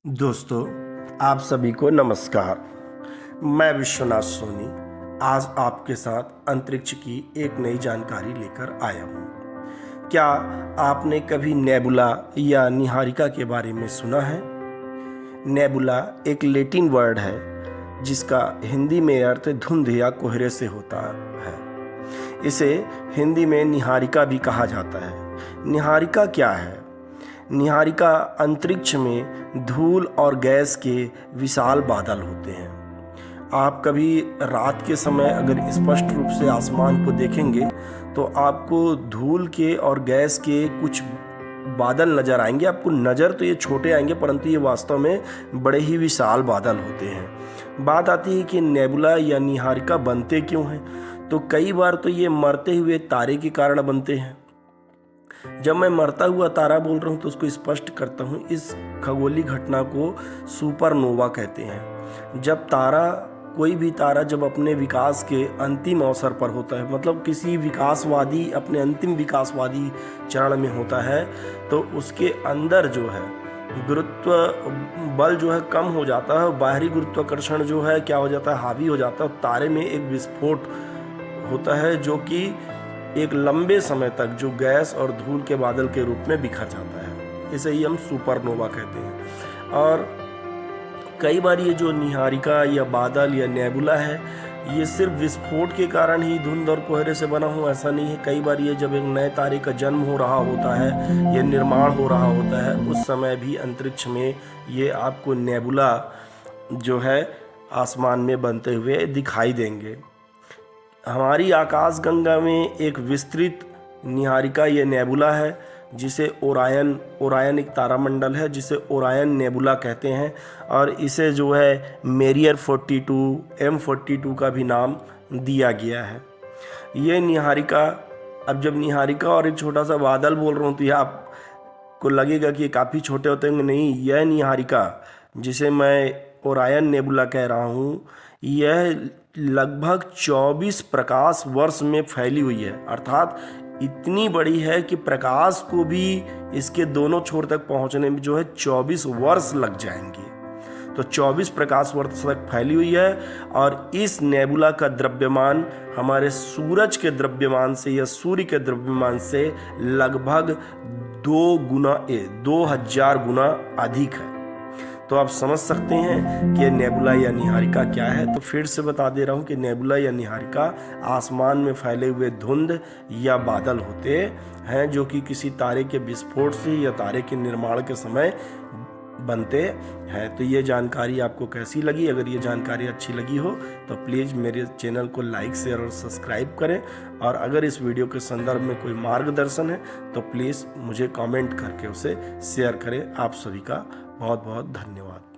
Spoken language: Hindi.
दोस्तों, आप सभी को नमस्कार। मैं विश्वनाथ सोनी आज आपके साथ अंतरिक्ष की एक नई जानकारी लेकर आया हूँ। क्या आपने कभी नेबुला या निहारिका के बारे में सुना है? नेबुला एक लैटिन वर्ड है जिसका हिंदी में अर्थ धुंध या कोहरे से होता है। इसे हिंदी में निहारिका भी कहा जाता है। निहारिका क्या है? निहारिका अंतरिक्ष में धूल और गैस के विशाल बादल होते हैं। आप कभी रात के समय अगर स्पष्ट रूप से आसमान को देखेंगे तो आपको धूल के और गैस के कुछ बादल नज़र आएंगे। आपको नज़र तो ये छोटे आएंगे परंतु ये वास्तव में बड़े ही विशाल बादल होते हैं। बात आती है कि नेबुला या निहारिका बनते क्यों हैं, तो कई बार तो ये मरते हुए तारे के कारण बनते हैं। जब मैं मरता हुआ तारा बोल रहा हूँ तो उसको स्पष्ट करता हूँ। इस खगोलीय घटना को सुपरनोवा कहते हैं। जब कोई भी तारा जब अपने विकास के अंतिम अवसर पर होता है, मतलब किसी विकासवादी अपने अंतिम विकासवादी चरण में होता है, तो उसके अंदर जो है गुरुत्व बल जो है कम हो जाता है। बाहरी गुरुत्वाकर्षण जो है क्या हो जाता है, हावी हो जाता है। तारे में एक विस्फोट होता है जो कि एक लंबे समय तक जो गैस और धूल के बादल के रूप में बिखर जाता है। इसे ही हम सुपरनोवा कहते हैं। और कई बार ये जो निहारिका या बादल या नेबुला है, ये सिर्फ विस्फोट के कारण ही धुंध और कोहरे से बना हो ऐसा नहीं है। कई बार ये जब एक नए तारे का जन्म हो रहा होता है या निर्माण हो रहा होता है, उस समय भी अंतरिक्ष में ये आपको नेबुला जो है आसमान में बनते हुए दिखाई देंगे। हमारी आकाशगंगा में एक विस्तृत निहारिका या नेबुला है जिसे ओरायन एक तारामंडल है जिसे ओरायन नेबुला कहते हैं। और इसे जो है मेरियर 42 M42 का भी नाम दिया गया है। ये निहारिका, अब जब निहारिका और एक छोटा सा बादल बोल रहा हूँ तो यह आपको लगेगा कि ये काफ़ी छोटे होते हैं। नहीं, यह निहारिका जिसे मैं ओरायन नेबुला कह रहा हूँ, यह लगभग 24 प्रकाश वर्ष में फैली हुई है। अर्थात इतनी बड़ी है कि प्रकाश को भी इसके दोनों छोर तक पहुंचने में जो है 24 वर्ष लग जाएंगे। तो 24 प्रकाश वर्ष तक फैली हुई है। और इस नेबुला का द्रव्यमान हमारे सूरज के द्रव्यमान से या सूर्य के द्रव्यमान से लगभग 2000 गुना अधिक है। तो आप समझ सकते हैं कि नेबुला या निहारिका क्या है। तो फिर से बता दे रहा हूँ कि नेबुला या निहारिका आसमान में फैले हुए धुंध या बादल होते हैं जो कि किसी तारे के विस्फोट से या तारे के निर्माण के समय बनते हैं। तो ये जानकारी आपको कैसी लगी? अगर ये जानकारी अच्छी लगी हो तो प्लीज़ मेरे चैनल को लाइक, शेयर और सब्सक्राइब करें। और अगर इस वीडियो के संदर्भ में कोई मार्गदर्शन है तो प्लीज़ मुझे कमेंट करके उसे शेयर करें। आप सभी का बहुत बहुत धन्यवाद।